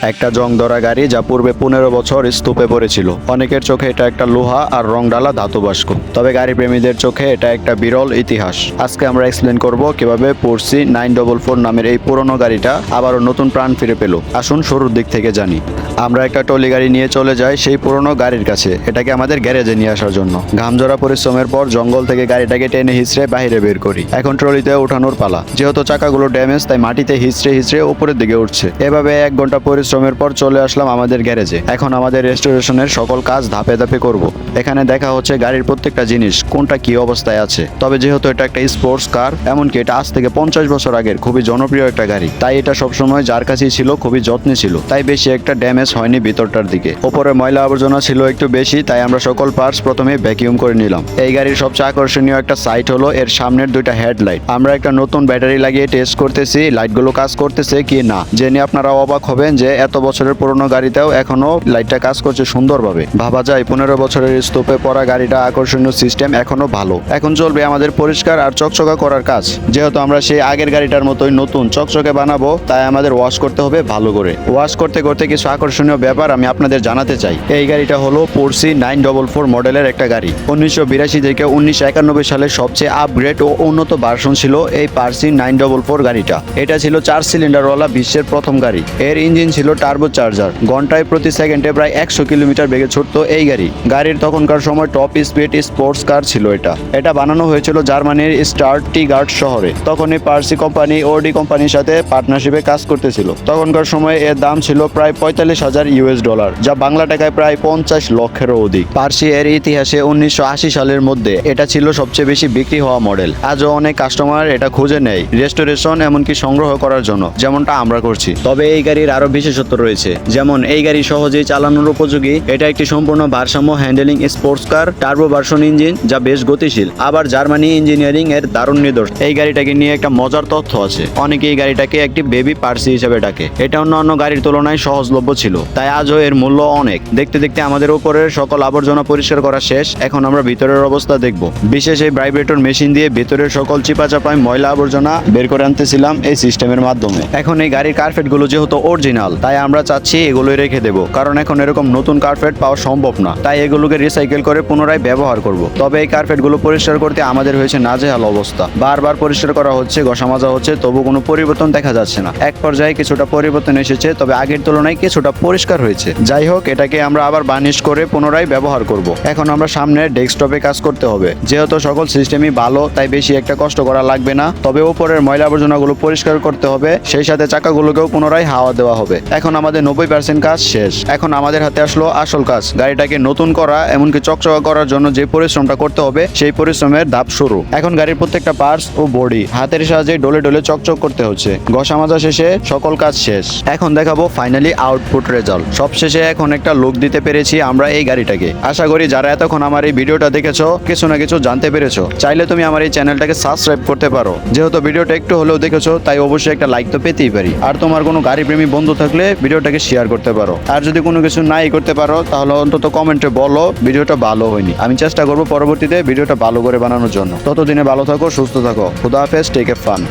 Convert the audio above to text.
একটা জং ধরা গাড়ি যা পূর্বে 15 বছর স্তূপে পড়েছিল। অনেকের চোখে এটা একটা লোহা আর রংডালা ধাতু বাস্ক, তবে গাড়ি প্রেমীদের চোখে এটা একটা বিরল ইতিহাস। আজকে আমরা এক্সপ্লেন করব কিভাবে পোর্সি 944 নামের এই পুরনো গাড়িটা আবারও নতুন প্রাণ ফিরে পেল। আসুন শুরুর দিক থেকে জানি। আমরা একটা টলি গাড়ি নিয়ে চলে যাই সেই পুরনো গাড়ির কাছে, এটাকে আমাদের গ্যারেজে নিয়ে আসার জন্য। ঘামঝরা পরিশ্রমের পর জঙ্গল থেকে গাড়িটাকে টেনে হিচড়ে বাইরে বের করি। এখন ট্রলিতে ওঠানোর পালা। যেহেতু চাকাগুলো ড্যামেজ, তাই মাটিতে হিচড়ে হিচড়ে উপরের দিকে উঠছে। এভাবে 1 ঘন্টা পরিশ্রমের পর চলে আসলাম আমাদের গ্যারেজে। এখন আমাদের রেস্টোরেশনের সকল কাজ ধাপে ধাপে করব। এখানে দেখা হচ্ছে গাড়ির প্রত্যেকটা জিনিস কোনটা কি অবস্থায় আছে। তবে যেহেতু এটা একটা স্পোর্টস কার, এমনকি এটা আজ থেকে 50 বছর আগের খুবই জনপ্রিয় একটা গাড়ি, তাই এটা সবসময় যার কাছেই ছিল খুবই যত্নে ছিল, তাই বেশি একটা ড্যামেজ হয়নি ভিতরটার দিকে। ওপরে ময়লা আবর্জনা ছিল একটু বেশি, তাই আমরা সকল পার্টস প্রথমে ভ্যাকিউম করে নিলাম। এই গাড়ির সবচেয়ে আকর্ষণীয় একটা সাইট হলো এর সামনের 2টা হেডলাইট। আমরা একটা নতুন ব্যাটারি লাগিয়ে টেস্ট করতেছি লাইটগুলো কাজ করতেছে কি না। জেনে আপনারা অবাক হবেন যে এত বছরের পুরনো গাড়িতেও এখনো লাইটটা কাজ করছে সুন্দরভাবে। ভাবা যায় 15 বছরের স্তূপে পড়া গাড়িটা আকর্ষণীয় সিস্টেম এখনো ভালো। এখন চলবে আমাদের পরিষ্কার আর চকচকা করার কাজ। যেহেতু আমরা সেই আগের গাড়িটার মতোই নতুন চকচকে বানাবো, তাই আমাদের ওয়াশ করতে হবে ভালো করে। ওয়াশ করতে করতে কিছু আকর্ষণীয় ব্যাপার আমি আপনাদের জানাতে চাই। এই গাড়িটা হলো পোর্সি 944 মডেলের একটা গাড়ি। 1982 থেকে 1991 সালে সবচেয়ে আপগ্রেড ও উন্নত ভার্সন ছিল এই পোর্সি 944 গাড়িটা। এটা ছিল 4 সিলিন্ডারওয়ালা বিশ্বের প্রথম গাড়ি। এর ইঞ্জিন ছিল টার্বো চার্জার। ঘন্টায় প্রতি সেকেন্ডে প্রায় 100 কিলোমিটার বেগে ছুটতো এই গাড়ি। গাড়ির তখনকার সময় টপ স্পিড স্পোর্টস কার ছিল এটা বানানো হয়েছিল জার্মানির স্টার্টগার্ট শহরে। তখন এই পার্সি কোম্পানি ওডি কোম্পানির সাথে পার্টনারশিপে কাজ করতেছিল। তখনকার সময় এর দাম ছিল প্রায় $45,000, যা বাংলা টাকায় প্রায় 50 লক্ষেরও অধিক। পার্সি এর ইতিহাসে 1980 সালের মধ্যে এটা ছিল সবচেয়ে বেশি বিক্রি হওয়া মডেল। আজও অনেক কাস্টমার এটা খুঁজে নেয় রেস্টোরেশন এমনকি সংগ্রহ করার জন্য, যেমনটা আমরা করছি। তবে এই গাড়ির আরো বিশেষত্ব রয়েছে, যেমন এই গাড়ি সহজেই চালানোর উপযোগী। এটা একটি সম্পূর্ণ ভারসাম্য handling sports car, turbo version engine যা বেশ গতিশীল, আবার জার্মানি ইঞ্জিনিয়ারিং এর দারুণ নিদর্শন। এই গাড়িটাকে নিয়ে একটা মজার তথ্য আছে। অনেকে এই গাড়িটাকে একটি বেবি পার্সি হিসেবে ডাকে। এটা অন্যান্য গাড়ির তুলনায় সহজলভ্য ছিল, তাই আজও এর মূল্য অনেক। দেখতে দেখতে আমাদের উপরের সকল আবর্জনা পরিষ্কার করা শেষ। এখন আমরা ভিতরের অবস্থা দেখব। বিশেষ এই ভাইব্রেটর মেশিন দিয়ে ভিতরের সকল চিপাচাপায় ময়লা আবর্জনা বের করে আনতেছিলাম এই সিস্টেমের মাধ্যমে। এখন এই গাড়ির কার্পেট গুলো যেহেতু অরিজিনাল, তাই আমরা চাচ্ছি এগুলোই রেখে দেব, কারণ এখন এরকম নতুন কার্পেট পাওয়া সম্ভব না। তাই এগুলোকে রিসাইকেল করে পুনরায় ব্যবহার করব। তবে এই কার্পেট গুলো পরিষ্কার করতে আমাদের হয়েছে নাজেহাল অবস্থা। বারবার পরিষ্কার করা হচ্ছে, ঘষা মাজা হচ্ছে, তবু কোনো পরিবর্তন দেখা যাচ্ছে না। এক পর্যায়ে কিছুটা পরিবর্তন এসেছে, তবে আগের তুলনায় কিছুটা পরিষ্কার হয়েছে। যাই হোক, এটাকে আমরা আবার বার্নিশ করে পুনরায় ব্যবহার করব। এখন আমরা সামনে ডেস্কটপে কাজ করতে হবে। যেহেতু সকল সিস্টেমই ভালো, তাই বেশি একটা কষ্ট করা লাগবে না। তবে উপরের ময়লা আবর্জনাগুলো পরিষ্কার করতে হবে, সেই সাথে চাকাগুলোকেও পুনরায় হাওয়া দেওয়া হবে। এখন আমাদের 90% কাজ শেষ। এখন আমাদের হাতে আসলো আসল কাজ, গাড়িটাকে নতুন করা এমনকি চকচকা করার জন্য যে পরিশ্রমটা করতে হবে সেই পরিশ্রমের ধাপ শুরু। এখন গাড়ির প্রত্যেকটা পার্টস ও বডি হাতের সাহায্যে ডলে ডলে চকচক করতে হচ্ছে। ঘষা মাজা শেষে সকল কাজ শেষ। এখন দেখাবো ফাইনালি আউটপুট রেজাল্ট। সবশেষে এখন একটা লুক দিতে পেরেছি আমরা এই গাড়িটাকে। আশা করি যারা এতক্ষণ আমার এই ভিডিওটা দেখেছো কিছু না কিছু জানতে পেরেছো। চাইলে তুমি আমার এই চ্যানেলটাকে সাবস্ক্রাইব করতে পারো। যেহেতু ভিডিওটা একটু হলেও দেখেছো, তাই অবশ্যই একটা লাইক তো পেতেই পারি। আর তোমার কোনো গাড়ি প্রেমী বন্ধু থাকলে ভিডিওটাকে শেয়ার করতে পারো। আর যদি কোনো কিছু নাই করতে পারো, তাহলে অন্তত কমেন্টে বলো ভিডিওটা ভালো হয়নি। আমি চেষ্টা করবো পরবর্তীতে ভিডিওটা ভালো করে বানানোর জন্য। ততদিনে ভালো থাকো, সুস্থ থাকো। খুদা হাফেজ, টেক এ ফান।